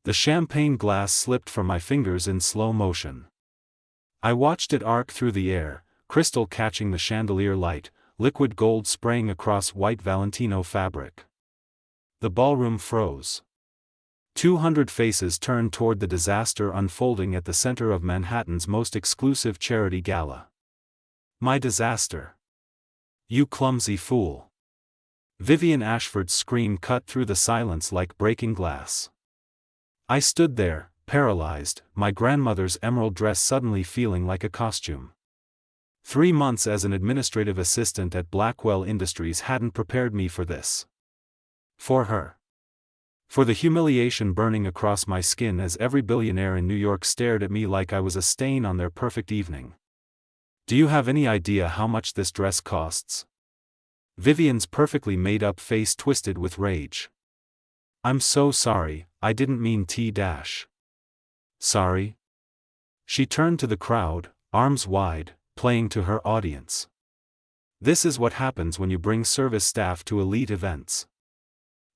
The champagne glass slipped from my fingers in slow motion. I watched it arc through the air, crystal catching the chandelier light, liquid gold spraying across white Valentino fabric. The ballroom froze. 200 faces turned toward the disaster unfolding at the center of Manhattan's most exclusive charity gala. My disaster. You clumsy fool. Vivien Ashford's scream cut through the silence like breaking glass. I stood there, paralyzed, my grandmother's emerald dress suddenly feeling like a costume. 3 months as an administrative assistant at Blackwell Industries hadn't prepared me for this. For her. For the humiliation burning across my skin as every billionaire in New York stared at me like I was a stain on their perfect evening. Do you have any idea how much this dress costs? Vivien's perfectly made-up face twisted with rage. I'm so sorry, I didn't mean T-dash. Sorry? She turned to the crowd, arms wide, playing to her audience. This is what happens when you bring service staff to elite events.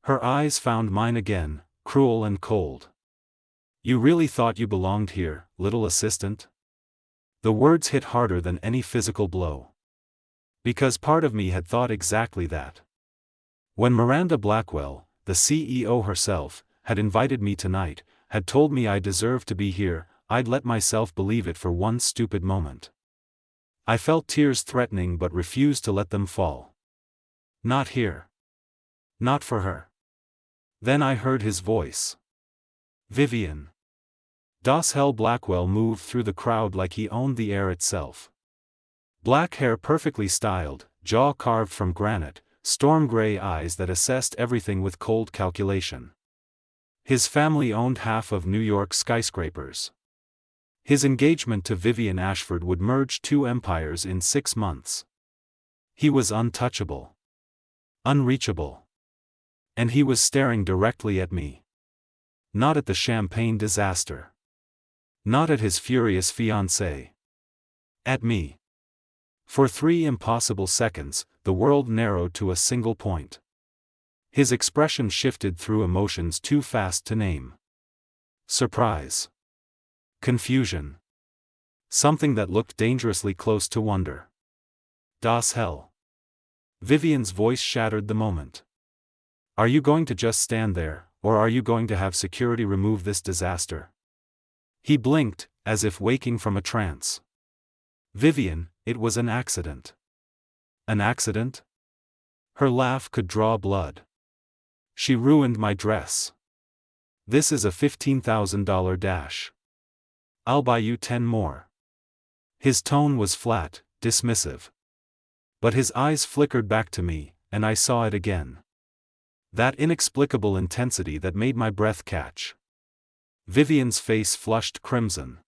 Her eyes found mine again, cruel and cold. You really thought you belonged here, little assistant? The words hit harder than any physical blow. Because part of me had thought exactly that. When Miranda Blackwell, the CEO herself, had invited me tonight, had told me I deserved to be here, I'd let myself believe it for one stupid moment. I felt tears threatening but refused to let them fall. Not here. Not for her. Then I heard his voice. Vivien. Dashel Blackwell moved through the crowd like he owned the air itself. Black hair perfectly styled, jaw carved from granite, storm-gray eyes that assessed everything with cold calculation. His family owned half of New York's skyscrapers. His engagement to Vivien Ashford would merge 2 empires in 6 months. He was untouchable. Unreachable. And he was staring directly at me. Not at the champagne disaster. Not at his furious fiancée. At me. For 3 impossible seconds, the world narrowed to a single point. His expression shifted through emotions too fast to name. Surprise. Confusion. Something that looked dangerously close to wonder. Dashel. Vivien's voice shattered the moment. Are you going to just stand there, or are you going to have security remove this disaster? He blinked, as if waking from a trance. Vivien, it was an accident. An accident? Her laugh could draw blood. She ruined my dress. This is a $15,000 dash. I'll buy you 10 more. His tone was flat, dismissive. But his eyes flickered back to me, and I saw it again. That inexplicable intensity that made my breath catch. Vivien's face flushed crimson.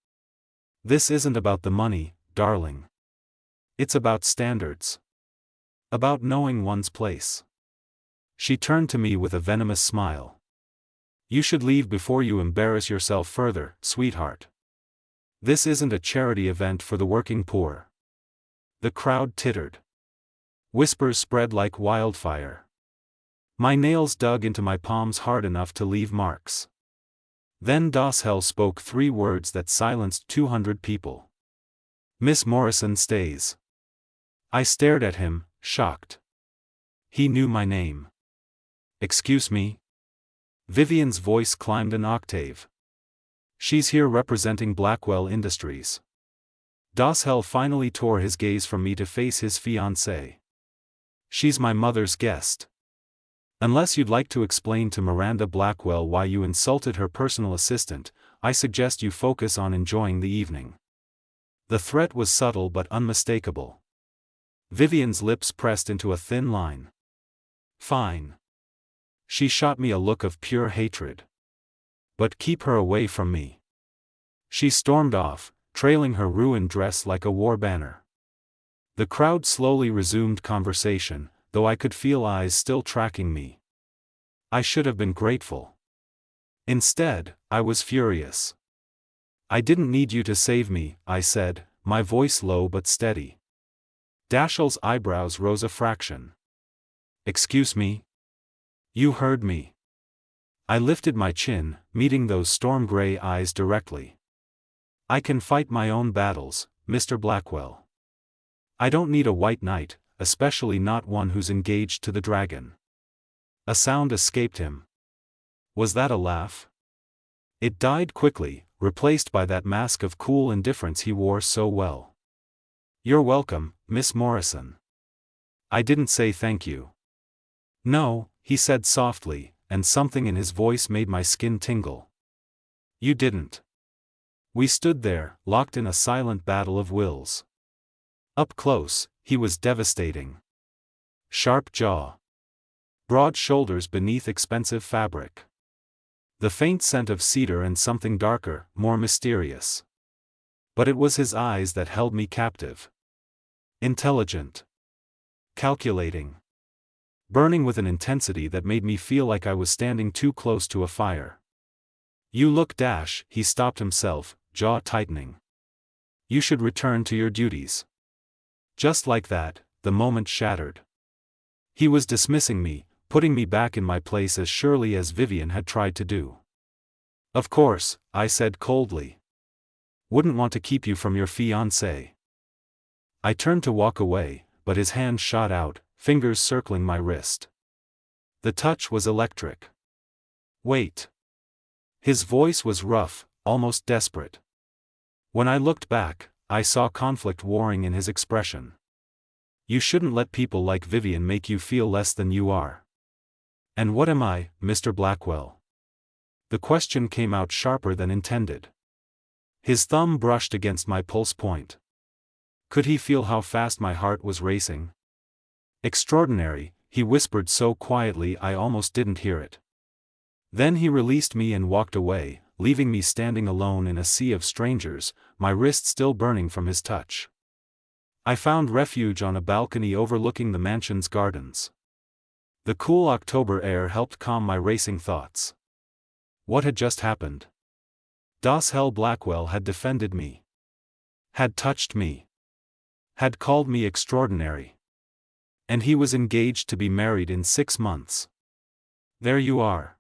This isn't about the money, darling. It's about standards. About knowing one's place. She turned to me with a venomous smile. You should leave before you embarrass yourself further, sweetheart. This isn't a charity event for the working poor. The crowd tittered. Whispers spread like wildfire. My nails dug into my palms hard enough to leave marks. Then Dashel spoke 3 words that silenced 200 people. Miss Morrison stays. I stared at him, shocked. He knew my name. Excuse me? Vivien's voice climbed an octave. She's here representing Blackwell Industries. Dashel finally tore his gaze from me to face his fiancée. She's my mother's guest. Unless you'd like to explain to Miranda Blackwell why you insulted her personal assistant, I suggest you focus on enjoying the evening. The threat was subtle but unmistakable. Vivien's lips pressed into a thin line. Fine. She shot me a look of pure hatred. But keep her away from me. She stormed off, trailing her ruined dress like a war banner. The crowd slowly resumed conversation, though I could feel eyes still tracking me. I should have been grateful. Instead, I was furious. I didn't need you to save me, I said, my voice low but steady. Dashel's eyebrows rose a fraction. Excuse me? You heard me. I lifted my chin, meeting those storm-gray eyes directly. I can fight my own battles, Mr. Blackwell. I don't need a white knight, especially not one who's engaged to the dragon. A sound escaped him. Was that a laugh? It died quickly, replaced by that mask of cool indifference he wore so well. You're welcome, Miss Morrison. I didn't say thank you. No, he said softly, and something in his voice made my skin tingle. You didn't. We stood there, locked in a silent battle of wills. Up close, he was devastating. Sharp jaw. Broad shoulders beneath expensive fabric. The faint scent of cedar and something darker, more mysterious. But it was his eyes that held me captive. Intelligent. Calculating. Burning with an intensity that made me feel like I was standing too close to a fire. You look Dash, he stopped himself, jaw tightening. You should return to your duties. Just like that, the moment shattered. He was dismissing me, putting me back in my place as surely as Vivien had tried to do. Of course, I said coldly. Wouldn't want to keep you from your fiancé. I turned to walk away, but his hand shot out, fingers circling my wrist. The touch was electric. Wait. His voice was rough, almost desperate. When I looked back, I saw conflict warring in his expression. You shouldn't let people like Vivien make you feel less than you are. And what am I, Mr. Blackwell? The question came out sharper than intended. His thumb brushed against my pulse point. Could he feel how fast my heart was racing? Extraordinary, he whispered so quietly I almost didn't hear it. Then he released me and walked away, leaving me standing alone in a sea of strangers, my wrist still burning from his touch. I found refuge on a balcony overlooking the mansion's gardens. The cool October air helped calm my racing thoughts. What had just happened? Dashel Blackwell had defended me. Had touched me. Had called me extraordinary. And he was engaged to be married in 6 months. There you are.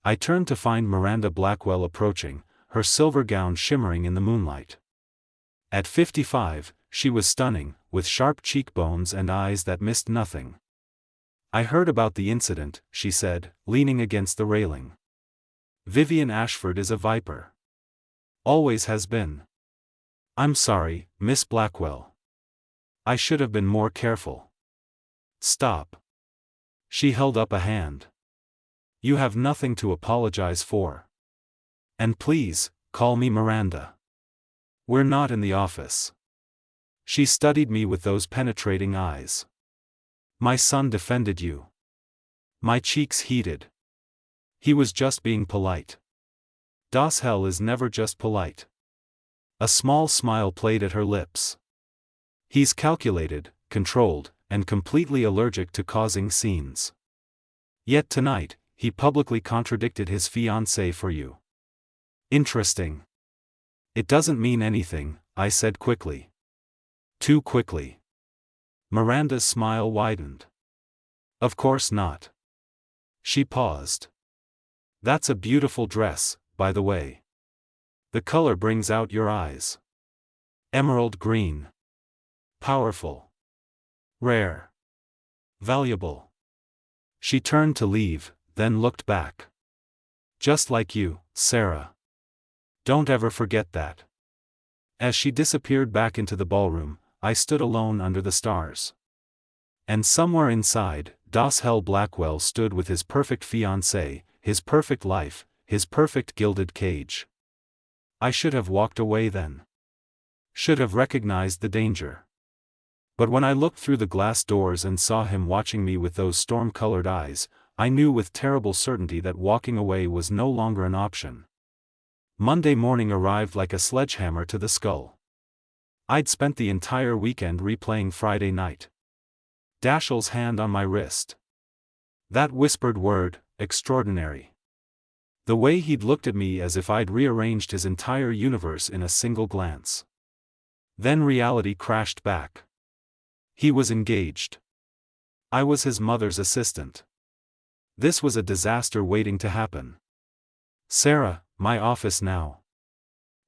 I turned to find Miranda Blackwell approaching, her silver gown shimmering in the moonlight. At 55, she was stunning, with sharp cheekbones and eyes that missed nothing. I heard about the incident, she said, leaning against the railing. Vivien Ashford is a viper. Always has been. I'm sorry, Miss Blackwell. I should have been more careful. Stop. She held up a hand. You have nothing to apologize for. And please, call me Miranda. We're not in the office. She studied me with those penetrating eyes. My son defended you. My cheeks heated. He was just being polite. Dashel is never just polite. A small smile played at her lips. He's calculated, controlled, and completely allergic to causing scenes. Yet tonight, he publicly contradicted his fiancée for you. Interesting. It doesn't mean anything, I said quickly. Too quickly. Miranda's smile widened. Of course not. She paused. That's a beautiful dress, by the way. The color brings out your eyes. Emerald green. Powerful. Rare. Valuable. She turned to leave, then looked back. Just like you, Sarah. Don't ever forget that. As she disappeared back into the ballroom, I stood alone under the stars. And somewhere inside, Dashel Blackwell stood with his perfect fiancée, his perfect life, his perfect gilded cage. I should have walked away then. Should have recognized the danger. But when I looked through the glass doors and saw him watching me with those storm-colored eyes, I knew with terrible certainty that walking away was no longer an option. Monday morning arrived like a sledgehammer to the skull. I'd spent the entire weekend replaying Friday night. Dashel's hand on my wrist. That whispered word, extraordinary. The way he'd looked at me as if I'd rearranged his entire universe in a single glance. Then reality crashed back. He was engaged. I was his mother's assistant. This was a disaster waiting to happen. Sarah, my office now.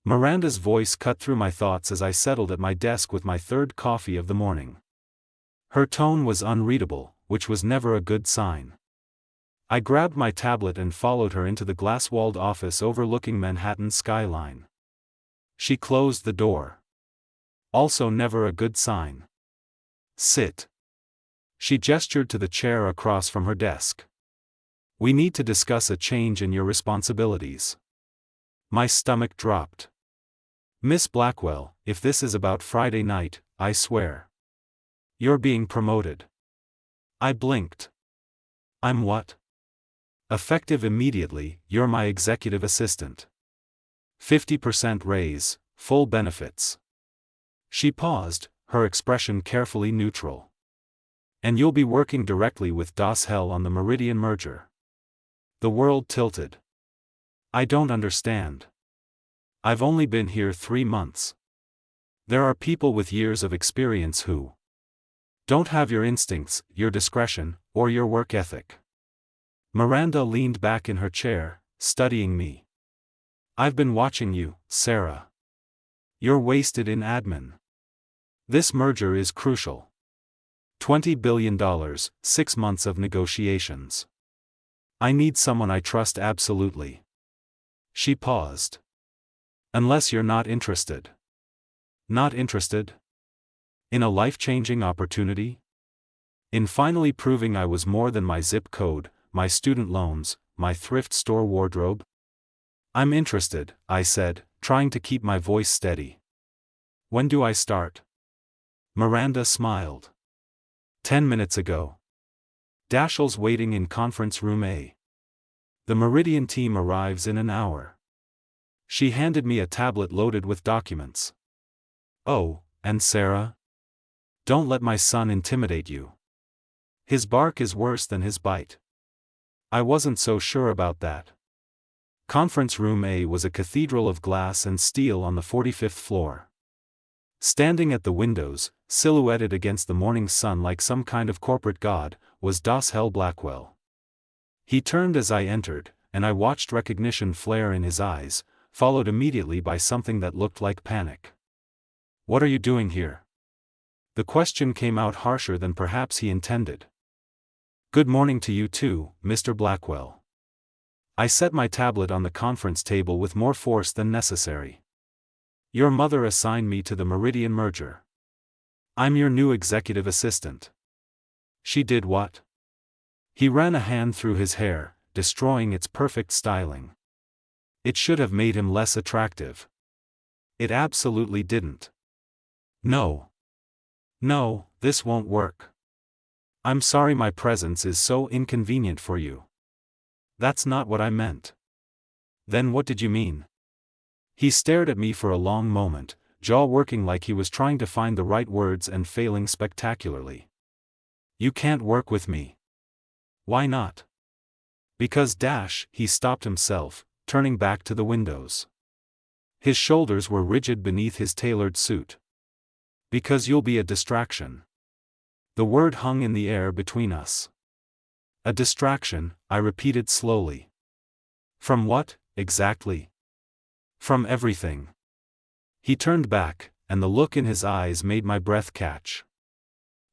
Miranda's voice cut through my thoughts as I settled at my desk with my third coffee of the morning. Her tone was unreadable, which was never a good sign. I grabbed my tablet and followed her into the glass-walled office overlooking Manhattan's skyline. She closed the door. Also never a good sign. Sit. She gestured to the chair across from her desk. We need to discuss a change in your responsibilities. My stomach dropped. Miss Blackwell, if this is about Friday night, I swear. You're being promoted. I blinked. I'm what? Effective immediately, you're my executive assistant. 50% raise, full benefits. She paused, her expression carefully neutral. And you'll be working directly with Dashel on the Meridian merger. The world tilted. I don't understand. I've only been here 3 months. There are people with years of experience who don't have your instincts, your discretion, or your work ethic. Miranda leaned back in her chair, studying me. I've been watching you, Sarah. You're wasted in admin. This merger is crucial. $20 billion, 6 months of negotiations. I need someone I trust absolutely. She paused. Unless you're not interested. Not interested? In a life-changing opportunity? In finally proving I was more than my zip code, my student loans, my thrift store wardrobe? I'm interested, I said, trying to keep my voice steady. When do I start? Miranda smiled. 10 minutes ago. Dashel's waiting in conference room A. The Meridian team arrives in an hour. She handed me a tablet loaded with documents. Oh, and Sarah? Don't let my son intimidate you. His bark is worse than his bite. I wasn't so sure about that. Conference room A was a cathedral of glass and steel on the 45th floor. Standing at the windows, silhouetted against the morning sun like some kind of corporate god, was Dashel Blackwell. He turned as I entered, and I watched recognition flare in his eyes, followed immediately by something that looked like panic. What are you doing here? The question came out harsher than perhaps he intended. Good morning to you too, Mr. Blackwell. I set my tablet on the conference table with more force than necessary. Your mother assigned me to the Meridian merger. I'm your new executive assistant. She did what? He ran a hand through his hair, destroying its perfect styling. It should have made him less attractive. It absolutely didn't. No. No, this won't work. I'm sorry my presence is so inconvenient for you. That's not what I meant. Then what did you mean? He stared at me for a long moment, jaw working like he was trying to find the right words and failing spectacularly. You can't work with me. Why not? Because he stopped himself, turning back to the windows. His shoulders were rigid beneath his tailored suit. Because you'll be a distraction. The word hung in the air between us. A distraction, I repeated slowly. From what, exactly? From everything. He turned back, and the look in his eyes made my breath catch.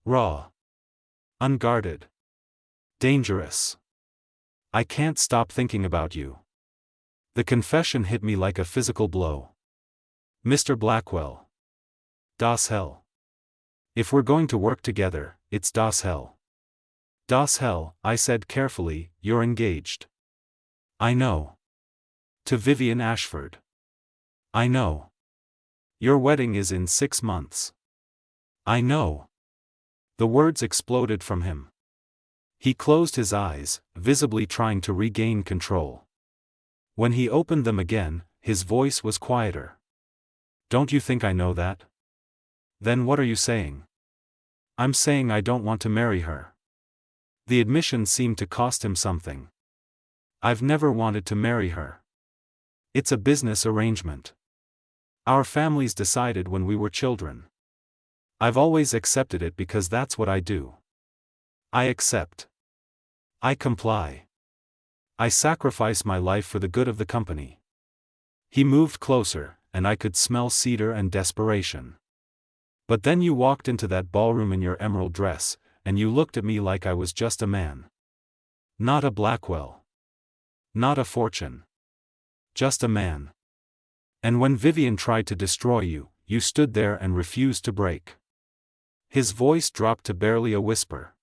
Raw. Unguarded. Dangerous. I can't stop thinking about you. The confession hit me like a physical blow. Mr. Blackwell. Dashel. If we're going to work together, it's Dashel. Dashel, I said carefully, you're engaged. I know. To Vivien Ashford. I know. Your wedding is in 6 months. I know. The words exploded from him. He closed his eyes, visibly trying to regain control. When he opened them again, his voice was quieter. Don't you think I know that? Then what are you saying? I'm saying I don't want to marry her. The admission seemed to cost him something. I've never wanted to marry her. It's a business arrangement. Our families decided when we were children. I've always accepted it because that's what I do. I accept. I comply. I sacrifice my life for the good of the company. He moved closer, and I could smell cedar and desperation. But then you walked into that ballroom in your emerald dress, and you looked at me like I was just a man. Not a Blackwell. Not a fortune. Just a man. And when Vivien tried to destroy you, you stood there and refused to break. His voice dropped to barely a whisper.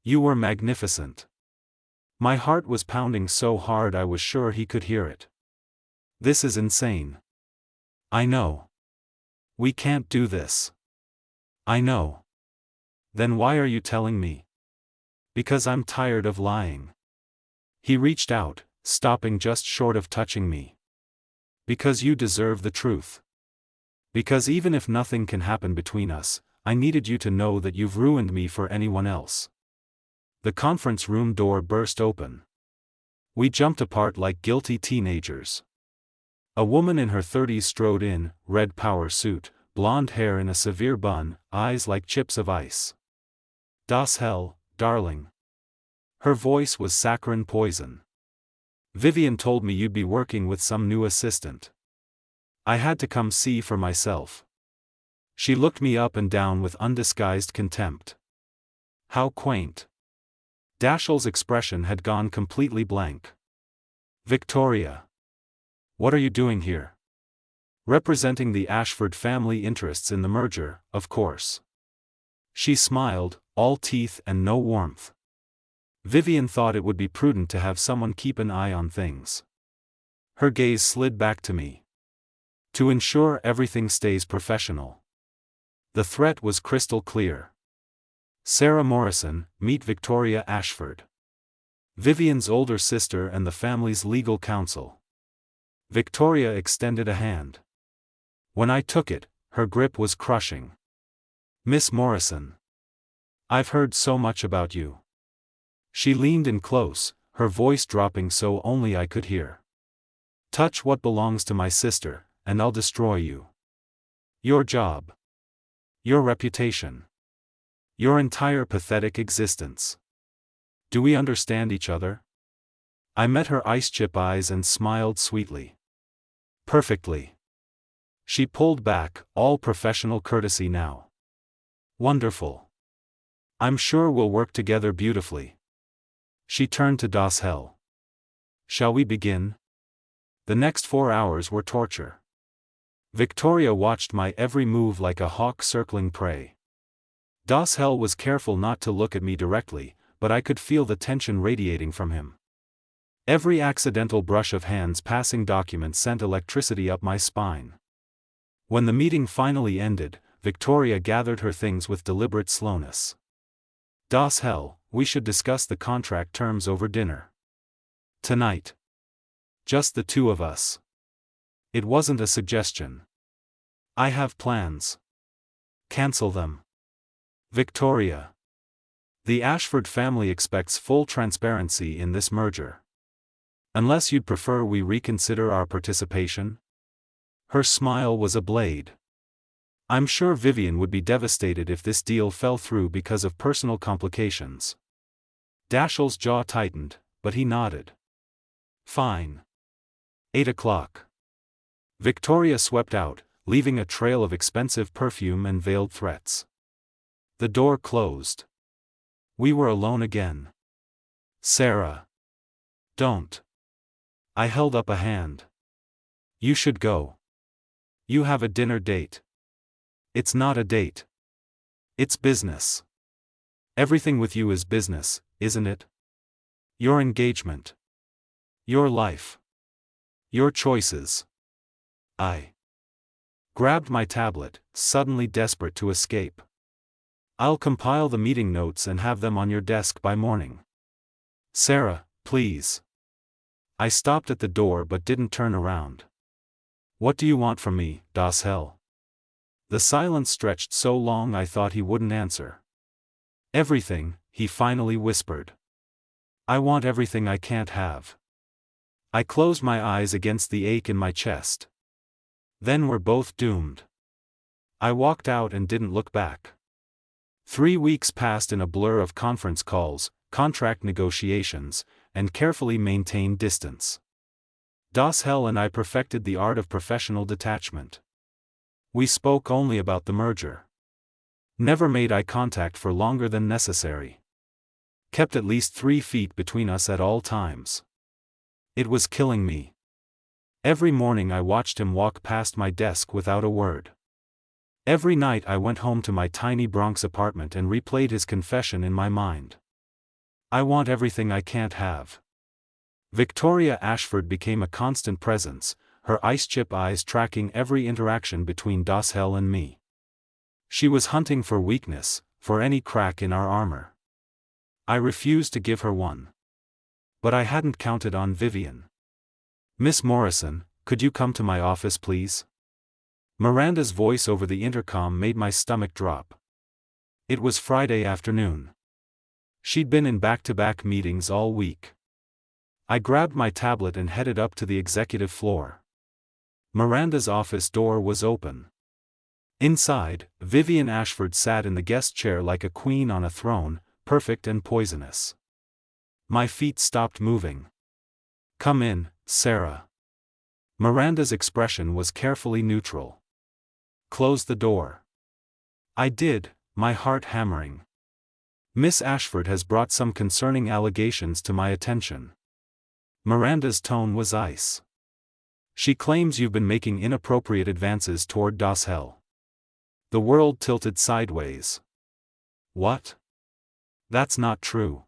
You were magnificent. My heart was pounding so hard I was sure he could hear it. This is insane. I know. We can't do this. I know. Then why are you telling me? Because I'm tired of lying. He reached out, stopping just short of touching me. Because you deserve the truth. Because even if nothing can happen between us, I needed you to know that you've ruined me for anyone else. The conference room door burst open. We jumped apart like guilty teenagers. A woman in her 30s strode in, red power suit, blonde hair in a severe bun, eyes like chips of ice. Dashel, darling. Her voice was saccharine poison. Vivien told me you'd be working with some new assistant. I had to come see for myself. She looked me up and down with undisguised contempt. How quaint. Dashel's expression had gone completely blank. Victoria. What are you doing here? Representing the Ashford family interests in the merger, of course. She smiled, all teeth and no warmth. Vivien thought it would be prudent to have someone keep an eye on things. Her gaze slid back to me. To ensure everything stays professional. The threat was crystal clear. Sarah Morrison, meet Victoria Ashford. Vivien's older sister and the family's legal counsel. Victoria extended a hand. When I took it, her grip was crushing. Miss Morrison. I've heard so much about you. She leaned in close, her voice dropping so only I could hear. Touch what belongs to my sister, and I'll destroy you. Your job. Your reputation. Your entire pathetic existence. Do we understand each other? I met her ice-chip eyes and smiled sweetly. Perfectly. She pulled back, all professional courtesy now. Wonderful. I'm sure we'll work together beautifully. She turned to Dashel. Shall we begin? The next 4 hours were torture. Victoria watched my every move like a hawk circling prey. Dashel was careful not to look at me directly, but I could feel the tension radiating from him. Every accidental brush of hands passing documents sent electricity up my spine. When the meeting finally ended, Victoria gathered her things with deliberate slowness. Dashel, we should discuss the contract terms over dinner. Tonight. Just the two of us. It wasn't a suggestion. I have plans. Cancel them. Victoria. The Ashford family expects full transparency in this merger. Unless you'd prefer we reconsider our participation? Her smile was a blade. I'm sure Vivien would be devastated if this deal fell through because of personal complications. Dashel's jaw tightened, but he nodded. Fine. 8 o'clock. Victoria swept out, leaving a trail of expensive perfume and veiled threats. The door closed. We were alone again. Sarah. Don't. I held up a hand. You should go. You have a dinner date. It's not a date. It's business. Everything with you is business, isn't it? Your engagement. Your life. Your choices. I grabbed my tablet, suddenly desperate to escape. I'll compile the meeting notes and have them on your desk by morning. Sarah, please. I stopped at the door but didn't turn around. What do you want from me, Dashel? The silence stretched so long I thought he wouldn't answer. Everything, he finally whispered. I want everything I can't have. I closed my eyes against the ache in my chest. Then we're both doomed. I walked out and didn't look back. 3 weeks passed in a blur of conference calls, contract negotiations, and carefully maintain distance. Dashel and I perfected the art of professional detachment. We spoke only about the merger. Never made eye contact for longer than necessary. Kept at least 3 feet between us at all times. It was killing me. Every morning I watched him walk past my desk without a word. Every night I went home to my tiny Bronx apartment and replayed his confession in my mind. I want everything I can't have. Victoria Ashford became a constant presence, her ice-chip eyes tracking every interaction between Dashel and me. She was hunting for weakness, for any crack in our armor. I refused to give her one. But I hadn't counted on Vivien. "Miss Morrison, could you come to my office please?" Miranda's voice over the intercom made my stomach drop. It was Friday afternoon. She'd been in back-to-back meetings all week. I grabbed my tablet and headed up to the executive floor. Miranda's office door was open. Inside, Vivien Ashford sat in the guest chair like a queen on a throne, perfect and poisonous. My feet stopped moving. "Come in, Sarah." Miranda's expression was carefully neutral. "Close the door." I did, my heart hammering. "Miss Ashford has brought some concerning allegations to my attention." Miranda's tone was ice. "She claims you've been making inappropriate advances toward Dashel." The world tilted sideways. "What? That's not true."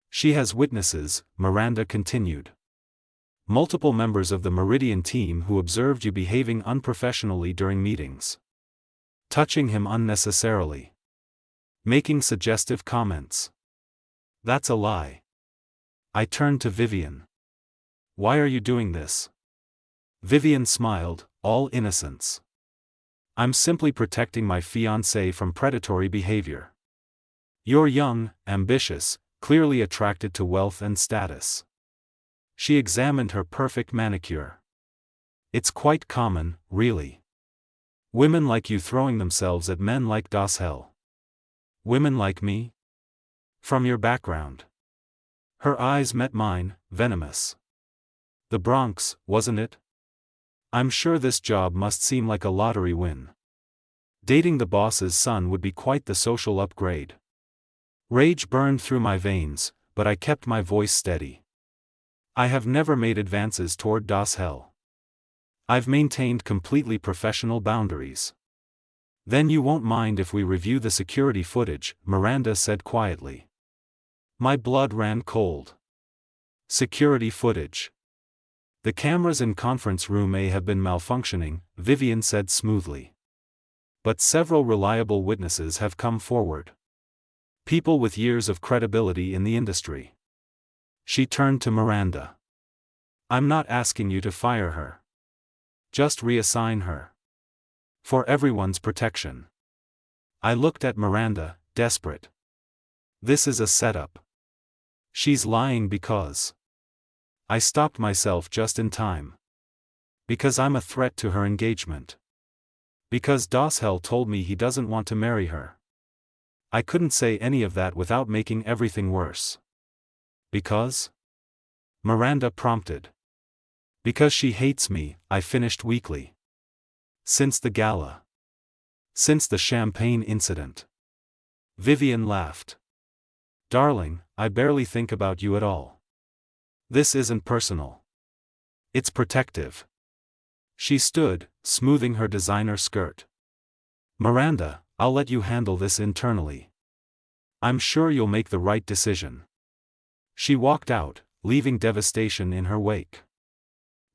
"She has witnesses," Miranda continued. "Multiple members of the Meridian team who observed you behaving unprofessionally during meetings. Touching him unnecessarily. Making suggestive comments." "That's a lie." I turned to Vivien. "Why are you doing this?" Vivien smiled, all innocence. "I'm simply protecting my fiancé from predatory behavior. You're young, ambitious, clearly attracted to wealth and status." She examined her perfect manicure. "It's quite common, really. Women like you throwing themselves at men like Dashel. Women like me? From your background." Her eyes met mine, venomous. "The Bronx, wasn't it? I'm sure this job must seem like a lottery win. Dating the boss's son would be quite the social upgrade." Rage burned through my veins, but I kept my voice steady. "I have never made advances toward Dashel. I've maintained completely professional boundaries." "Then you won't mind if we review the security footage," Miranda said quietly. My blood ran cold. Security footage. "The cameras in conference room may have been malfunctioning," Vivien said smoothly. "But several reliable witnesses have come forward. People with years of credibility in the industry." She turned to Miranda. "I'm not asking you to fire her. Just reassign her. For everyone's protection." I looked at Miranda, desperate. This is a setup. She's lying because... I stopped myself just in time. Because I'm a threat to her engagement. Because Dashel told me he doesn't want to marry her. I couldn't say any of that without making everything worse. Because? Miranda prompted. Because she hates me, I finished weakly. Since the gala. Since the champagne incident. Vivien laughed. "Darling, I barely think about you at all. This isn't personal. It's protective." She stood, smoothing her designer skirt. "Miranda, I'll let you handle this internally. I'm sure you'll make the right decision." She walked out, leaving devastation in her wake.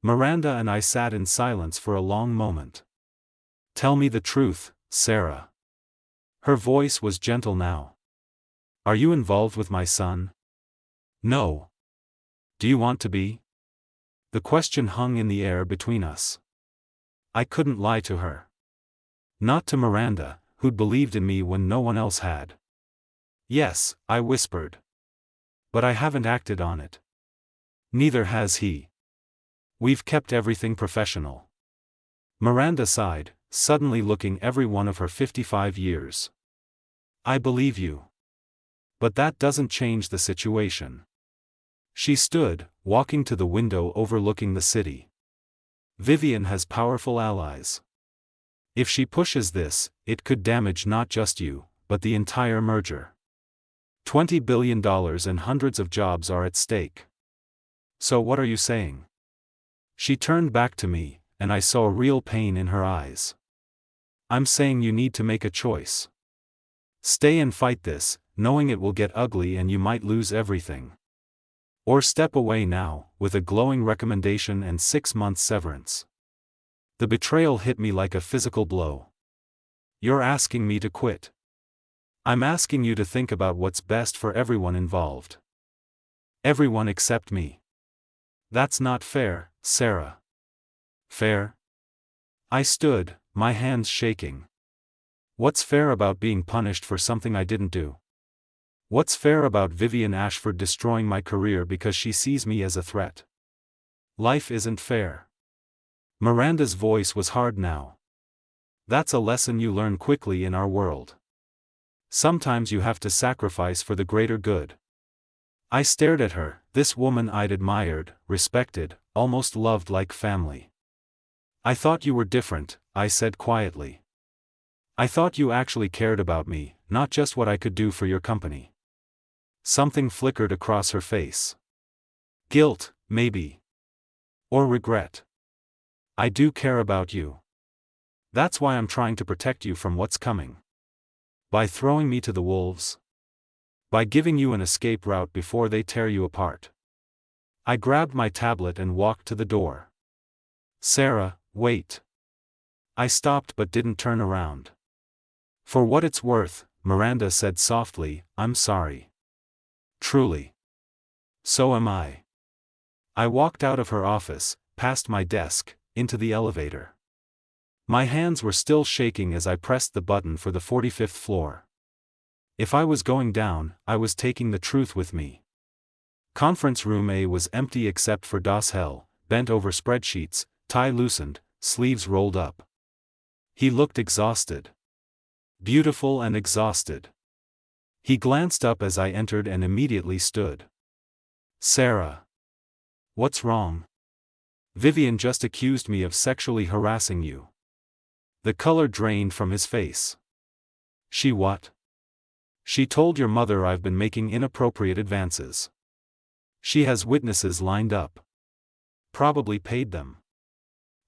Miranda and I sat in silence for a long moment. "Tell me the truth, Sarah." Her voice was gentle now. "Are you involved with my son?" "No." "Do you want to be?" The question hung in the air between us. I couldn't lie to her. Not to Miranda, who'd believed in me when no one else had. "Yes," I whispered. "But I haven't acted on it." "Neither has he. We've kept everything professional." Miranda sighed, suddenly looking every one of her 55 years. "I believe you. But that doesn't change the situation." She stood, walking to the window overlooking the city. Vivien has powerful allies. If she pushes this, it could damage not just you, but the entire merger. $20 billion and hundreds of jobs are at stake. So what are you saying? She turned back to me, and I saw real pain in her eyes. I'm saying you need to make a choice. Stay and fight this, knowing it will get ugly and you might lose everything. Or step away now, with a glowing recommendation and 6 months severance. The betrayal hit me like a physical blow. You're asking me to quit. I'm asking you to think about what's best for everyone involved. Everyone except me. That's not fair, Sarah. Fair? I stood, my hands shaking. What's fair about being punished for something I didn't do? What's fair about Vivien Ashford destroying my career because she sees me as a threat? Life isn't fair. Miranda's voice was hard now. That's a lesson you learn quickly in our world. Sometimes you have to sacrifice for the greater good. I stared at her, this woman I'd admired, respected, almost loved like family. I thought you were different, I said quietly. I thought you actually cared about me, not just what I could do for your company. Something flickered across her face. Guilt, maybe. Or regret. I do care about you. That's why I'm trying to protect you from what's coming. By throwing me to the wolves. By giving you an escape route before they tear you apart. I grabbed my tablet and walked to the door. Sarah, wait. I stopped but didn't turn around. For what it's worth, Miranda said softly, I'm sorry. Truly. So am I. I walked out of her office, past my desk, into the elevator. My hands were still shaking as I pressed the button for the 45th floor. If I was going down, I was taking the truth with me. Conference room A was empty except for Dashel, bent over spreadsheets, tie loosened, sleeves rolled up. He looked exhausted. Beautiful and exhausted. He glanced up as I entered and immediately stood. Sarah. What's wrong? Vivien just accused me of sexually harassing you. The color drained from his face. She what? She told your mother I've been making inappropriate advances. She has witnesses lined up. Probably paid them.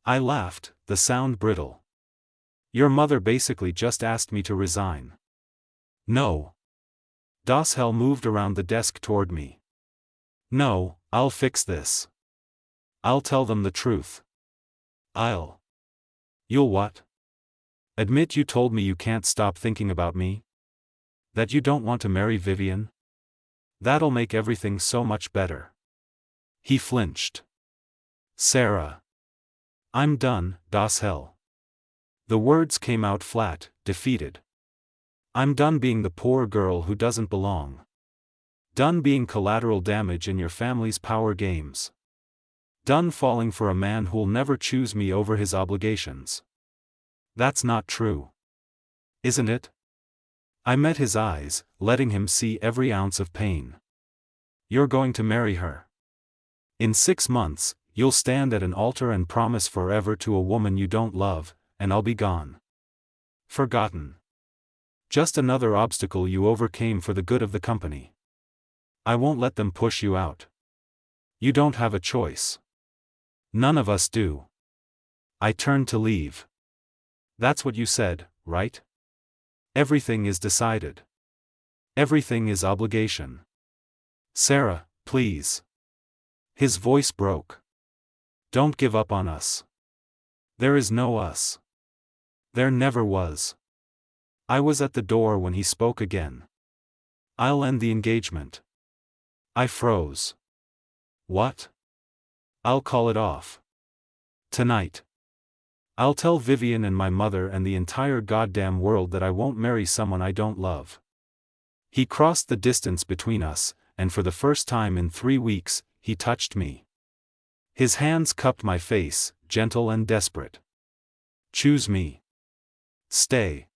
I laughed, the sound brittle. Your mother basically just asked me to resign. No. Dashel moved around the desk toward me. No, I'll fix this. I'll tell them the truth. You'll what? Admit you told me you can't stop thinking about me? That you don't want to marry Vivien? That'll make everything so much better. He flinched. Sarah. I'm done, Dashel. The words came out flat, defeated. I'm done being the poor girl who doesn't belong. Done being collateral damage in your family's power games. Done falling for a man who'll never choose me over his obligations. That's not true. Isn't it? I met his eyes, letting him see every ounce of pain. You're going to marry her. In 6 months, you'll stand at an altar and promise forever to a woman you don't love, and I'll be gone. Forgotten. Just another obstacle you overcame for the good of the company. I won't let them push you out. You don't have a choice. None of us do. I turned to leave. That's what you said, right? Everything is decided. Everything is obligation. Sarah, please. His voice broke. Don't give up on us. There is no us. There never was. I was at the door when he spoke again. I'll end the engagement. I froze. What? I'll call it off. Tonight. I'll tell Vivien and my mother and the entire goddamn world that I won't marry someone I don't love. He crossed the distance between us, and for the first time in 3 weeks, he touched me. His hands cupped my face, gentle and desperate. Choose me. Stay.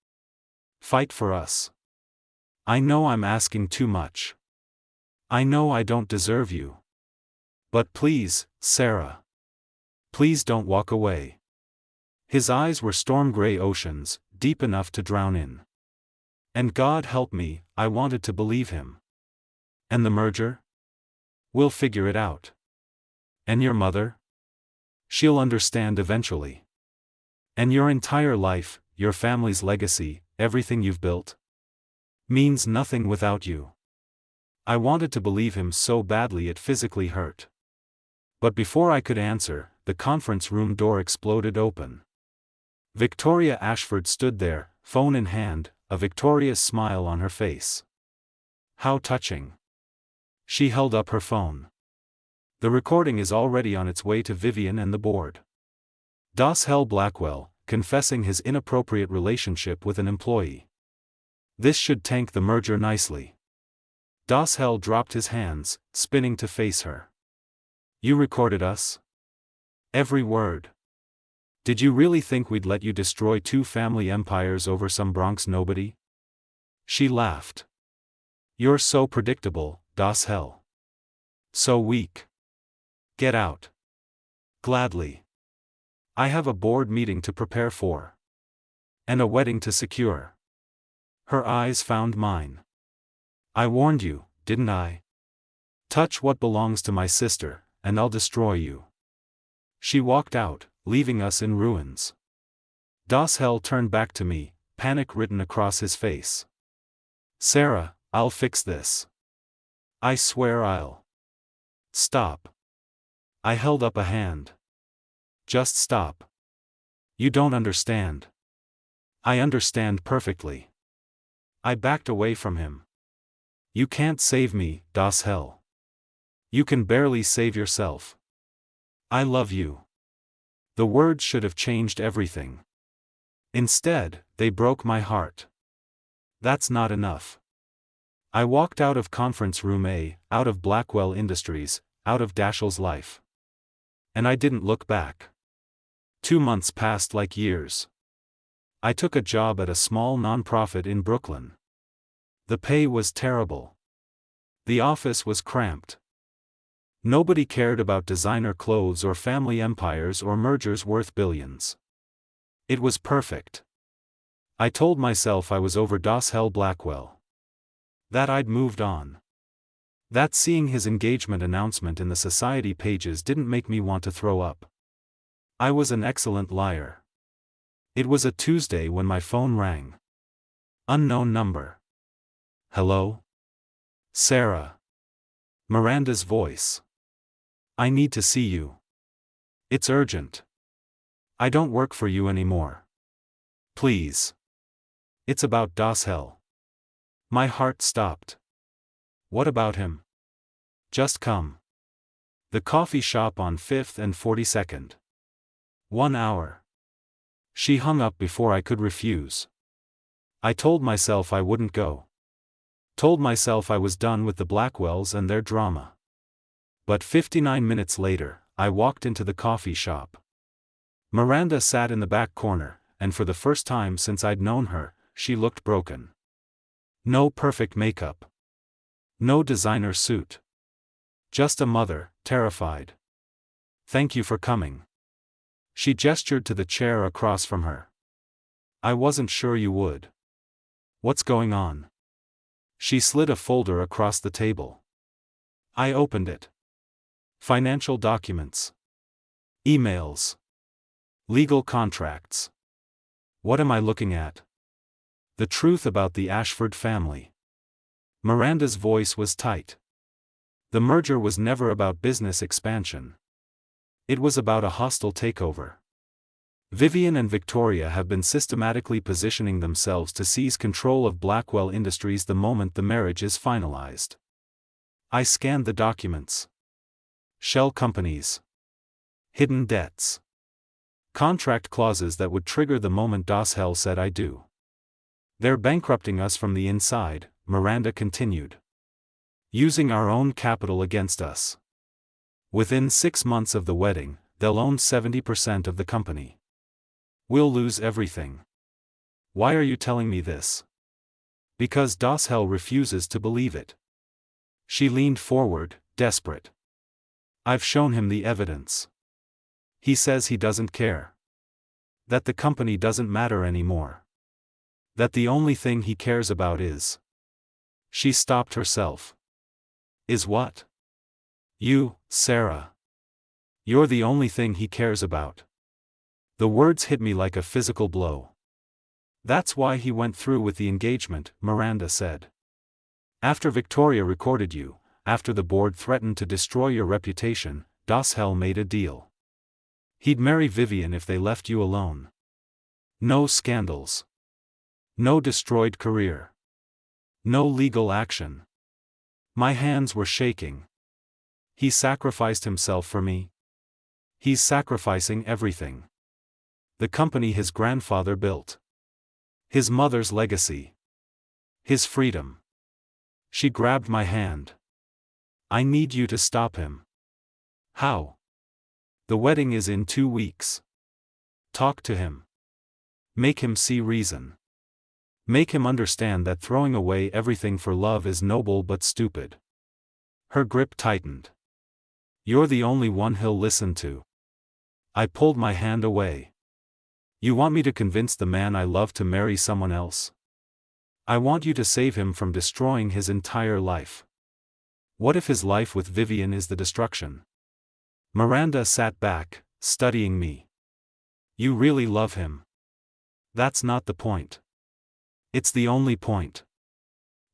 Fight for us. I know I'm asking too much. I know I don't deserve you. But please, Sarah. Please don't walk away. His eyes were storm-gray oceans, deep enough to drown in. And God help me, I wanted to believe him. And the merger? We'll figure it out. And your mother? She'll understand eventually. And your entire life, your family's legacy, everything you've built? Means nothing without you. I wanted to believe him so badly it physically hurt. But before I could answer, the conference room door exploded open. Victoria Ashford stood there, phone in hand, a victorious smile on her face. How touching. She held up her phone. The recording is already on its way to Vivien and the board. Dashel Blackwell, confessing his inappropriate relationship with an employee. This should tank the merger nicely. Dashel dropped his hands, spinning to face her. You recorded us? Every word. Did you really think we'd let you destroy two family empires over some Bronx nobody? She laughed. You're so predictable, Dashel. So weak. Get out. Gladly. I have a board meeting to prepare for. And a wedding to secure. Her eyes found mine. I warned you, didn't I? Touch what belongs to my sister, and I'll destroy you. She walked out, leaving us in ruins. Dashel turned back to me, panic written across his face. Sarah, I'll fix this. I swear I'll. Stop. I held up a hand. Just stop. You don't understand. I understand perfectly. I backed away from him. You can't save me, Dashel. You can barely save yourself. I love you. The words should have changed everything. Instead, they broke my heart. That's not enough. I walked out of conference room A, out of Blackwell Industries, out of Dashel's life. And I didn't look back. 2 months passed like years. I took a job at a small nonprofit in Brooklyn. The pay was terrible. The office was cramped. Nobody cared about designer clothes or family empires or mergers worth billions. It was perfect. I told myself I was over Dashel Blackwell. That I'd moved on. That seeing his engagement announcement in the society pages didn't make me want to throw up. I was an excellent liar. It was a Tuesday when my phone rang. Unknown number. Hello? Sarah. Miranda's voice. I need to see you. It's urgent. I don't work for you anymore. Please. It's about Dashel. My heart stopped. What about him? Just come. The coffee shop on 5th and 42nd. 1 hour. She hung up before I could refuse. I told myself I wouldn't go. Told myself I was done with the Blackwells and their drama. But 59 minutes later, I walked into the coffee shop. Miranda sat in the back corner, and for the first time since I'd known her, she looked broken. No perfect makeup. No designer suit. Just a mother, terrified. Thank you for coming. She gestured to the chair across from her. I wasn't sure you would. What's going on? She slid a folder across the table. I opened it. Financial documents. Emails. Legal contracts. What am I looking at? The truth about the Ashford family. Miranda's voice was tight. The merger was never about business expansion. It was about a hostile takeover. Vivien and Victoria have been systematically positioning themselves to seize control of Blackwell Industries the moment the marriage is finalized. I scanned the documents. Shell companies. Hidden debts. Contract clauses that would trigger the moment Dashel said I do. They're bankrupting us from the inside, Miranda continued. Using our own capital against us. Within 6 months of the wedding, they'll own 70% of the company. We'll lose everything. Why are you telling me this? Because Dashel refuses to believe it. She leaned forward, desperate. I've shown him the evidence. He says he doesn't care. That the company doesn't matter anymore. That the only thing he cares about is. She stopped herself. Is what? You, Sarah. You're the only thing he cares about. The words hit me like a physical blow. That's why he went through with the engagement, Miranda said. After Victoria recorded you, after the board threatened to destroy your reputation, Dashel made a deal. He'd marry Vivien if they left you alone. No scandals. No destroyed career. No legal action. My hands were shaking. He sacrificed himself for me. He's sacrificing everything. The company his grandfather built. His mother's legacy. His freedom. She grabbed my hand. I need you to stop him. How? The wedding is in 2 weeks. Talk to him. Make him see reason. Make him understand that throwing away everything for love is noble but stupid. Her grip tightened. You're the only one he'll listen to. I pulled my hand away. You want me to convince the man I love to marry someone else? I want you to save him from destroying his entire life. What if his life with Vivien is the destruction? Miranda sat back, studying me. You really love him. That's not the point. It's the only point.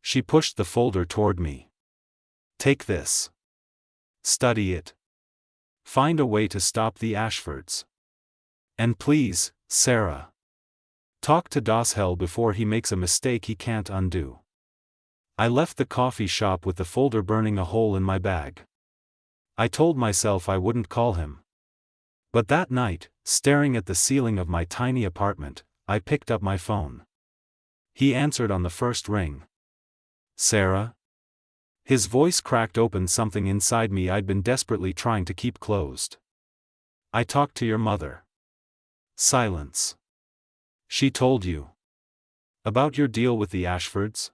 She pushed the folder toward me. Take this. Study it. Find a way to stop the Ashfords. And please, Sarah. Talk to Dashel before he makes a mistake he can't undo. I left the coffee shop with the folder burning a hole in my bag. I told myself I wouldn't call him. But that night, staring at the ceiling of my tiny apartment, I picked up my phone. He answered on the first ring. Sarah? His voice cracked open something inside me I'd been desperately trying to keep closed. I talked to your mother. Silence. She told you. About your deal with the Ashfords?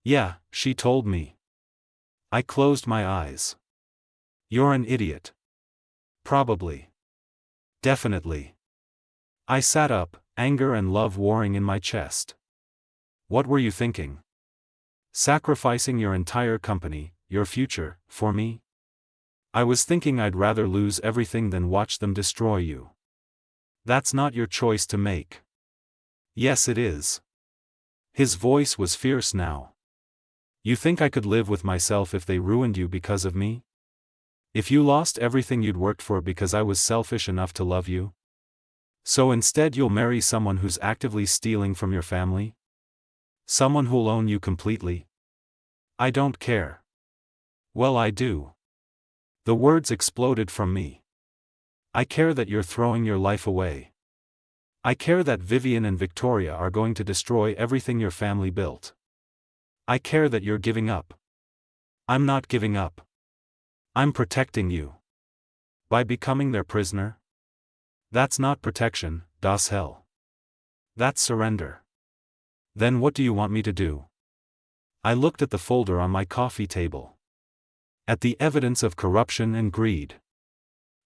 Yeah, she told me. I closed my eyes. You're an idiot. Probably. Definitely. I sat up, anger and love warring in my chest. What were you thinking? Sacrificing your entire company, your future, for me? I was thinking I'd rather lose everything than watch them destroy you. That's not your choice to make. Yes, it is. His voice was fierce now. You think I could live with myself if they ruined you because of me? If you lost everything you'd worked for because I was selfish enough to love you? So instead you'll marry someone who's actively stealing from your family? Someone who'll own you completely? I don't care. Well, I do. The words exploded from me. I care that you're throwing your life away. I care that Vivien and Victoria are going to destroy everything your family built. I care that you're giving up. I'm not giving up. I'm protecting you. By becoming their prisoner? That's not protection, Dashel. That's surrender. Then what do you want me to do? I looked at the folder on my coffee table. At the evidence of corruption and greed.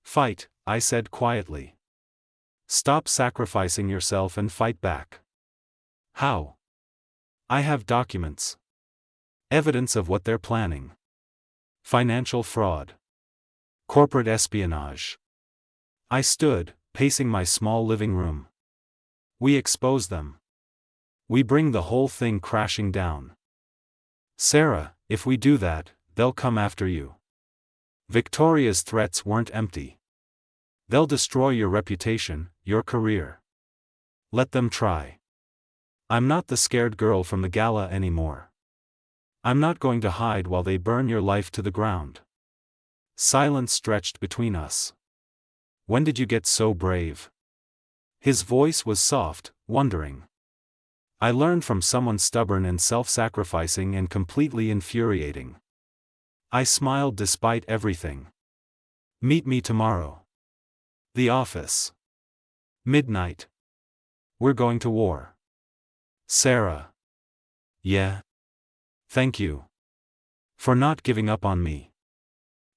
Fight, I said quietly. Stop sacrificing yourself and fight back. How? I have documents. Evidence of what they're planning. Financial fraud. Corporate espionage. I stood, pacing my small living room. We expose them. We bring the whole thing crashing down. Sarah, if we do that, they'll come after you. Victoria's threats weren't empty. They'll destroy your reputation, your career. Let them try. I'm not the scared girl from the gala anymore. I'm not going to hide while they burn your life to the ground. Silence stretched between us. When did you get so brave? His voice was soft, wondering. I learned from someone stubborn and self-sacrificing and completely infuriating. I smiled despite everything. Meet me tomorrow. The office. Midnight. We're going to war. Sarah. Yeah. Thank you. For not giving up on me.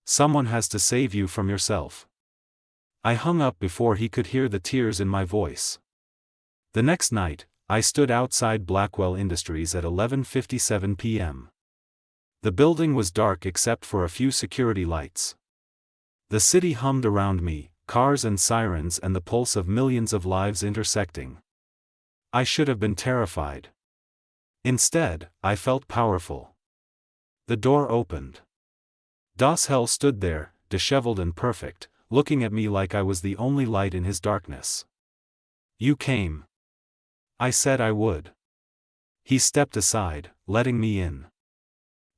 Someone has to save you from yourself. I hung up before he could hear the tears in my voice. The next night, I stood outside Blackwell Industries at 11:57 p.m. The building was dark except for a few security lights. The city hummed around me, cars and sirens and the pulse of millions of lives intersecting. I should have been terrified. Instead, I felt powerful. The door opened. Dashel stood there, disheveled and perfect, looking at me like I was the only light in his darkness. "You came." I said I would. He stepped aside, letting me in.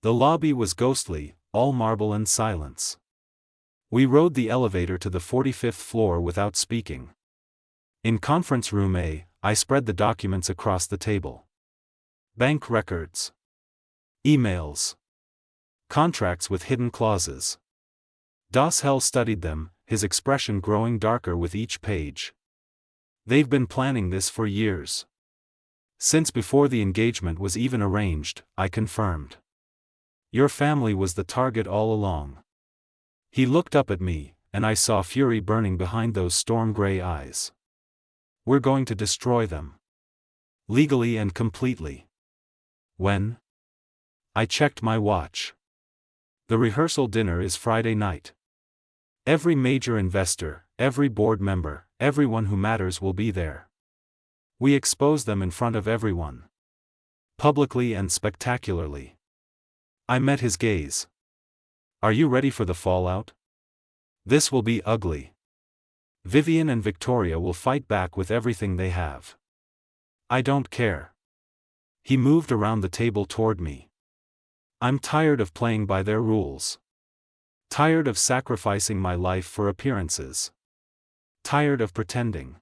The lobby was ghostly, all marble and silence. We rode the elevator to the 45th floor without speaking. In conference room A, I spread the documents across the table. Bank records. Emails. Contracts with hidden clauses. Dashel studied them, his expression growing darker with each page. "They've been planning this for years. Since before the engagement was even arranged," I confirmed. "Your family was the target all along." He looked up at me, and I saw fury burning behind those storm-gray eyes. "We're going to destroy them. Legally and completely." "When?" I checked my watch. "The rehearsal dinner is Friday night. Every major investor, every board member, everyone who matters will be there. We expose them in front of everyone. Publicly and spectacularly." I met his gaze. "Are you ready for the fallout? This will be ugly. Vivien and Victoria will fight back with everything they have. I don't care." He moved around the table toward me. "I'm tired of playing by their rules. Tired of sacrificing my life for appearances. Tired of pretending."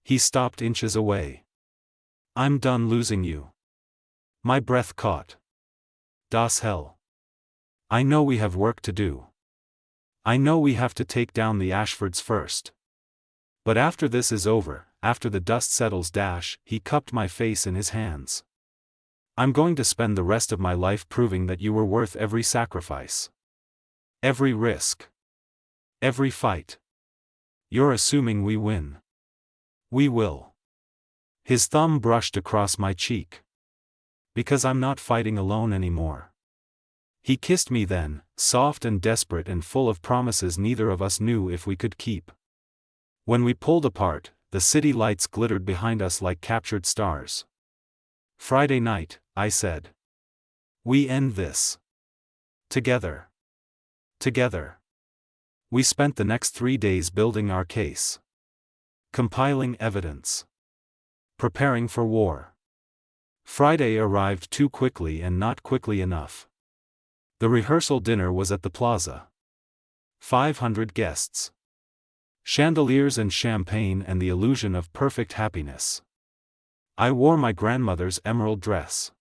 He stopped inches away. "I'm done losing you." My breath caught. "Dashel. I know we have work to do. I know we have to take down the Ashfords first. But after this is over, after the dust settles," he cupped my face in his hands. "I'm going to spend the rest of my life proving that you were worth every sacrifice. Every risk. Every fight. You're assuming we win. We will." His thumb brushed across my cheek. "Because I'm not fighting alone anymore." He kissed me then, soft and desperate and full of promises neither of us knew if we could keep. When we pulled apart, the city lights glittered behind us like captured stars. "Friday night," I said. "We end this. Together. Together." We spent the next 3 days building our case. Compiling evidence. Preparing for war. Friday arrived too quickly and not quickly enough. The rehearsal dinner was at the plaza. 500 guests. Chandeliers and champagne and the illusion of perfect happiness. I wore my grandmother's emerald dress.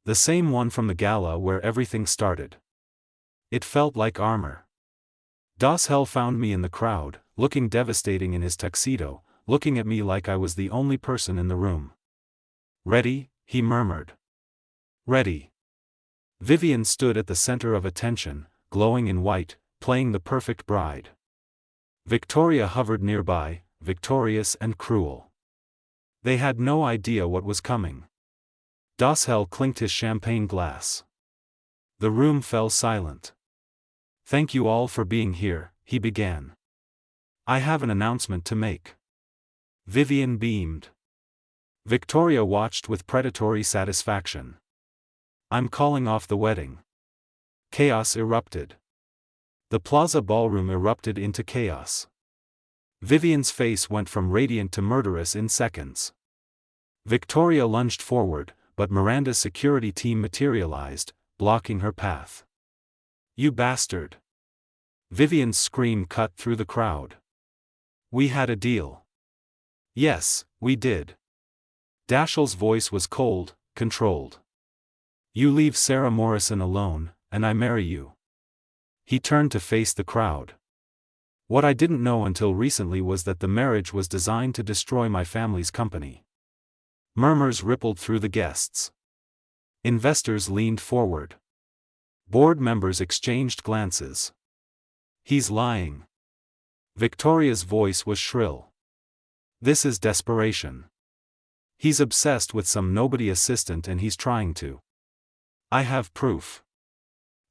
The same one from the gala where everything started. It felt like armor. Dashel found me in the crowd, looking devastating in his tuxedo, looking at me like I was the only person in the room. "Ready?" he murmured. "Ready." Vivien stood at the center of attention, glowing in white, playing the perfect bride. Victoria hovered nearby, victorious and cruel. They had no idea what was coming. Dashel clinked his champagne glass. The room fell silent. "Thank you all for being here," he began. "I have an announcement to make." Vivien beamed. Victoria watched with predatory satisfaction. "I'm calling off the wedding." Chaos erupted. The plaza ballroom erupted into chaos. Vivien's face went from radiant to murderous in seconds. Victoria lunged forward, but Miranda's security team materialized, blocking her path. "You bastard!" Vivien's scream cut through the crowd. "We had a deal." "Yes, we did." Dashel's voice was cold, controlled. "You leave Sarah Morrison alone, and I marry you." He turned to face the crowd. "What I didn't know until recently was that the marriage was designed to destroy my family's company." Murmurs rippled through the guests. Investors leaned forward. Board members exchanged glances. He's lying. Victoria's voice was shrill. This is desperation. He's obsessed with some nobody assistant and he's trying to. I have proof.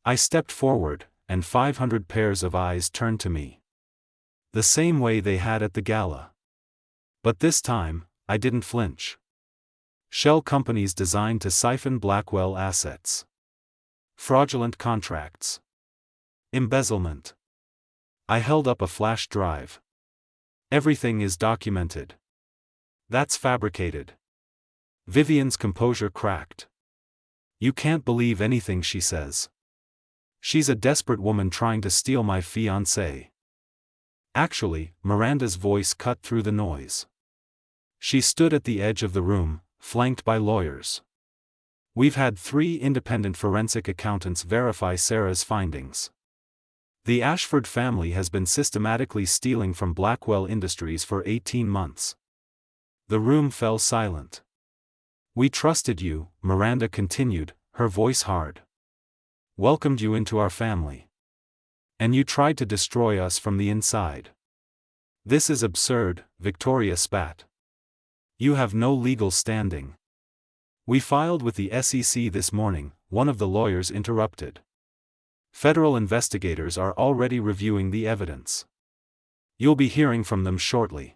I stepped forward, and 500 pairs of eyes turned to me. The same way they had at the gala. But this time, I didn't flinch. Shell companies designed to siphon Blackwell assets. Fraudulent contracts. Embezzlement. I held up a flash drive. Everything is documented. That's fabricated. Vivien's composure cracked. You can't believe anything she says. She's a desperate woman trying to steal my fiancé. Actually, Miranda's voice cut through the noise. She stood at the edge of the room, flanked by lawyers. We've had 3 independent forensic accountants verify Sarah's findings. The Ashford family has been systematically stealing from Blackwell Industries for 18 months. The room fell silent. We trusted you, Miranda continued, her voice hard. Welcomed you into our family. And you tried to destroy us from the inside. This is absurd, Victoria spat. You have no legal standing. We filed with the SEC this morning, one of the lawyers interrupted. Federal investigators are already reviewing the evidence. You'll be hearing from them shortly.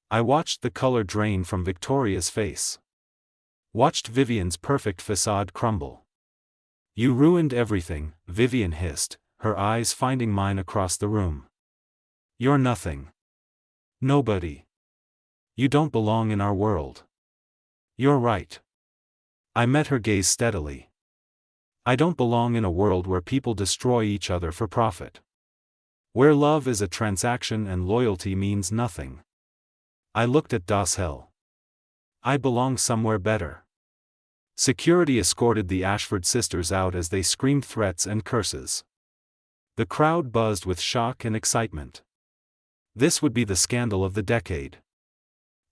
I watched the color drain from Victoria's face. Watched Vivien's perfect facade crumble. You ruined everything, Vivien hissed, her eyes finding mine across the room. You're nothing. Nobody. You don't belong in our world. You're right. I met her gaze steadily. I don't belong in a world where people destroy each other for profit. Where love is a transaction and loyalty means nothing. I looked at Dashel. I belong somewhere better. Security escorted the Ashford sisters out as they screamed threats and curses. The crowd buzzed with shock and excitement. This would be the scandal of the decade.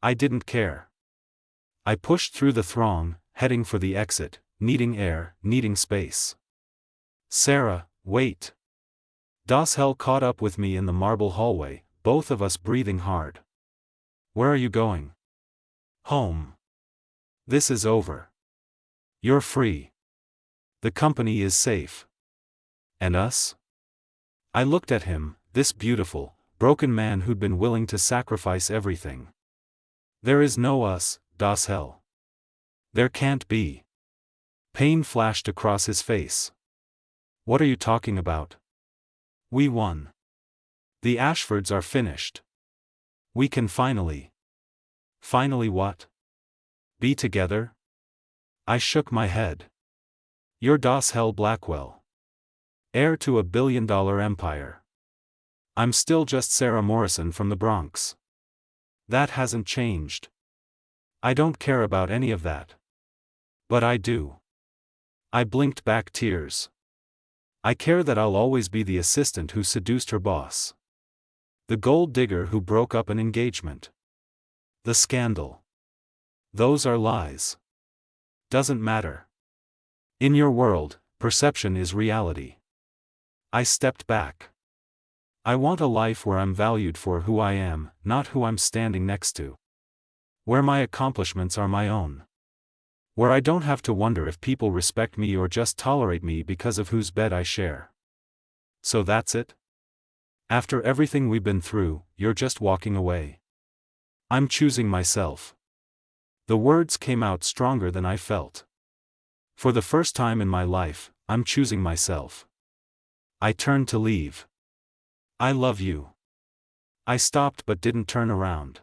I didn't care. I pushed through the throng, heading for the exit, needing air, needing space. Sarah, wait. Dashel caught up with me in the marble hallway, both of us breathing hard. Where are you going? Home. This is over. You're free. The company is safe. And us? I looked at him, this beautiful, broken man who'd been willing to sacrifice everything. There is no us, Dashel. There can't be. Pain flashed across his face. What are you talking about? We won. The Ashfords are finished. We can finally. Finally what? Be together? I shook my head. You're Dashel Blackwell. Heir to a billion-dollar empire. I'm still just Sarah Morrison from the Bronx. That hasn't changed. I don't care about any of that. But I do. I blinked back tears. I care that I'll always be the assistant who seduced her boss. The gold digger who broke up an engagement. The scandal. Those are lies. Doesn't matter. In your world, perception is reality. I stepped back. I want a life where I'm valued for who I am, not who I'm standing next to. Where my accomplishments are my own. Where I don't have to wonder if people respect me or just tolerate me because of whose bed I share. So that's it? After everything we've been through, you're just walking away. I'm choosing myself. The words came out stronger than I felt. For the first time in my life, I'm choosing myself. I turned to leave. I love you. I stopped but didn't turn around.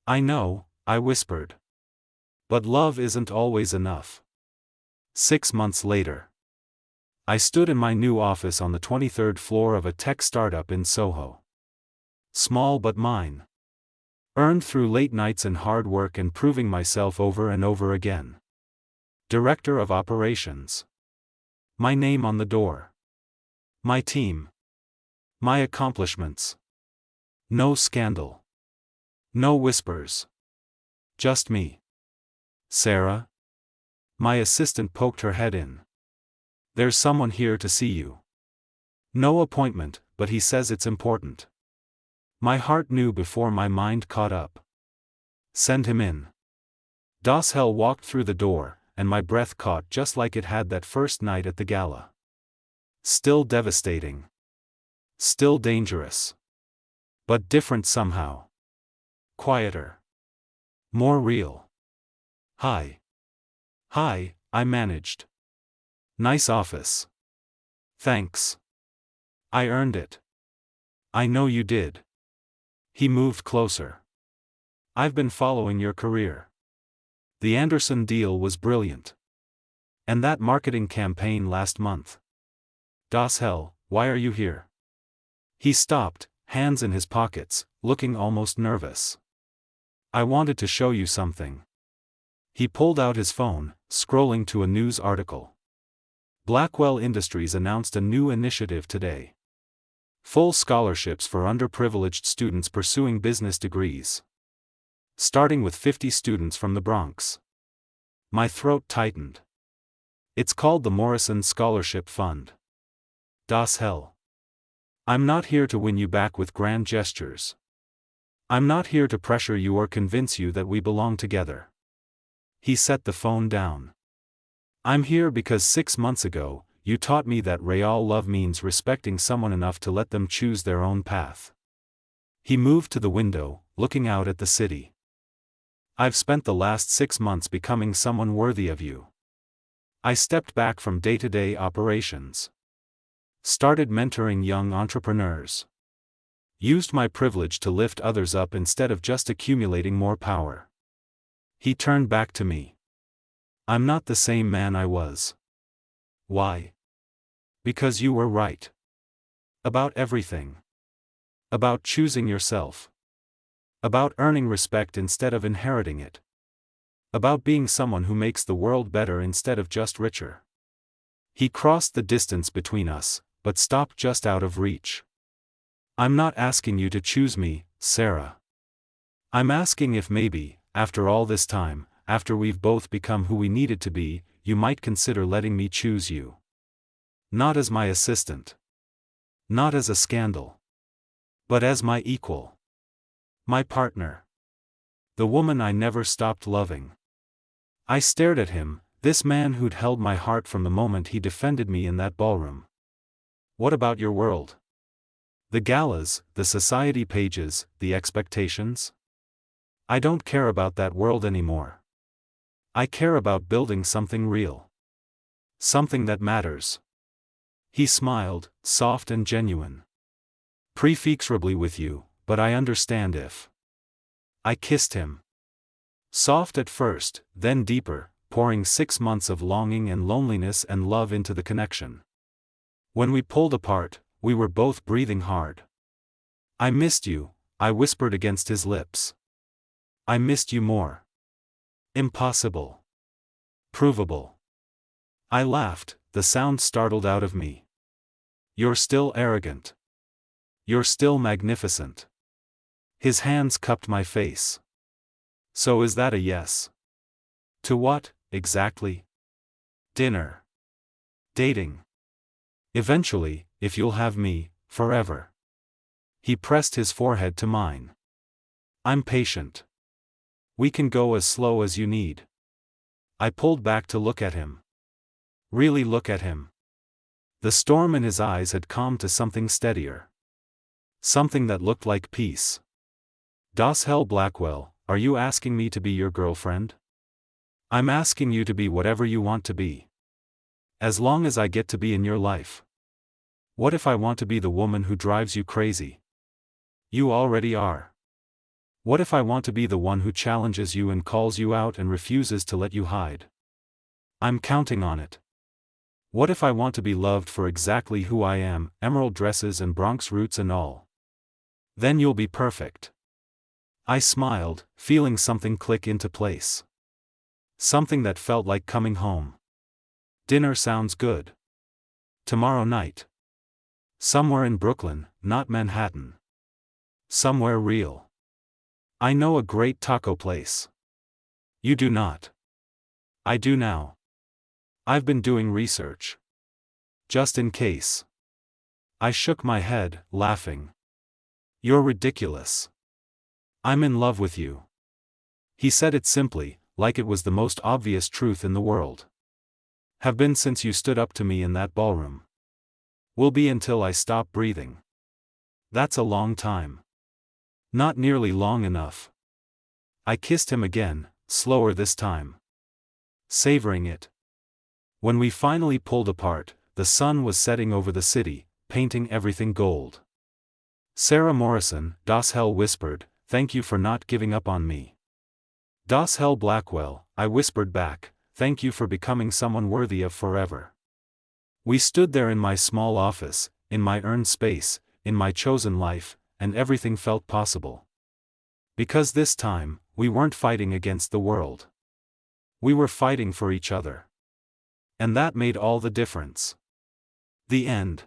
I know, I whispered. But love isn't always enough. 6 months later. I stood in my new office on the 23rd floor of a tech startup in Soho. Small but mine. Earned through late nights and hard work and proving myself over and over again. Director of Operations. My name on the door. My team. My accomplishments. No scandal. No whispers. Just me. Sarah? My assistant poked her head in. There's someone here to see you. No appointment, but he says it's important. My heart knew before my mind caught up. Send him in. Dashel walked through the door, and my breath caught just like it had that first night at the gala. Still devastating. Still dangerous. But different somehow. Quieter. More real. Hi. Hi, I managed. Nice office. Thanks. I earned it. I know you did. He moved closer. I've been following your career. The Anderson deal was brilliant. And that marketing campaign last month. Dashel, why are you here? He stopped, hands in his pockets, looking almost nervous. I wanted to show you something. He pulled out his phone, scrolling to a news article. Blackwell Industries announced a new initiative today. Full scholarships for underprivileged students pursuing business degrees. Starting with 50 students from the Bronx. My throat tightened. It's called the Morrison Scholarship Fund. Dashel. I'm not here to win you back with grand gestures. I'm not here to pressure you or convince you that we belong together. He set the phone down. I'm here because 6 months ago, you taught me that real love means respecting someone enough to let them choose their own path. He moved to the window, looking out at the city. I've spent the last 6 months becoming someone worthy of you. I stepped back from day-to-day operations. Started mentoring young entrepreneurs. Used my privilege to lift others up instead of just accumulating more power. He turned back to me. I'm not the same man I was. Why? Because you were right. About everything. About choosing yourself. About earning respect instead of inheriting it. About being someone who makes the world better instead of just richer. He crossed the distance between us, but stopped just out of reach. I'm not asking you to choose me, Sarah. I'm asking if maybe, after all this time, after we've both become who we needed to be, you might consider letting me choose you. Not as my assistant. Not as a scandal. But as my equal. My partner. The woman I never stopped loving. I stared at him, this man who'd held my heart from the moment he defended me in that ballroom. What about your world? The galas, the society pages, the expectations? I don't care about that world anymore. I care about building something real. Something that matters. He smiled, soft and genuine. Prefixably with you, but I understand if. I kissed him. Soft at first, then deeper, pouring 6 months of longing and loneliness and love into the connection. When we pulled apart, we were both breathing hard. I missed you, I whispered against his lips. I missed you more. Impossible. Provable. I laughed, the sound startled out of me. You're still arrogant. You're still magnificent. His hands cupped my face. So is that a yes? To what, exactly? Dinner. Dating. Eventually, if you'll have me, forever. He pressed his forehead to mine. I'm patient. We can go as slow as you need. I pulled back to look at him. Really look at him. The storm in his eyes had calmed to something steadier. Something that looked like peace. Dashel Blackwell, are you asking me to be your girlfriend? I'm asking you to be whatever you want to be. As long as I get to be in your life. What if I want to be the woman who drives you crazy? You already are. What if I want to be the one who challenges you and calls you out and refuses to let you hide? I'm counting on it. What if I want to be loved for exactly who I am, emerald dresses and Bronx roots and all? Then you'll be perfect. I smiled, feeling something click into place. Something that felt like coming home. Dinner sounds good. Tomorrow night. Somewhere in Brooklyn, not Manhattan. Somewhere real. I know a great taco place. You do not. I do now. I've been doing research. just in case. I shook my head, laughing. You're ridiculous. I'm in love with you. He said it simply, like it was the most obvious truth in the world. Have been since you stood up to me in that ballroom. Will be until I stop breathing. That's a long time. Not nearly long enough. I kissed him again, slower this time. Savoring it. When we finally pulled apart, the sun was setting over the city, painting everything gold. Sarah Morrison, Dashel whispered, thank you for not giving up on me. Dashel Blackwell, I whispered back, thank you for becoming someone worthy of forever. We stood there in my small office, in my earned space, in my chosen life, and everything felt possible. Because this time, we weren't fighting against the world. We were fighting for each other. And that made all the difference. The end.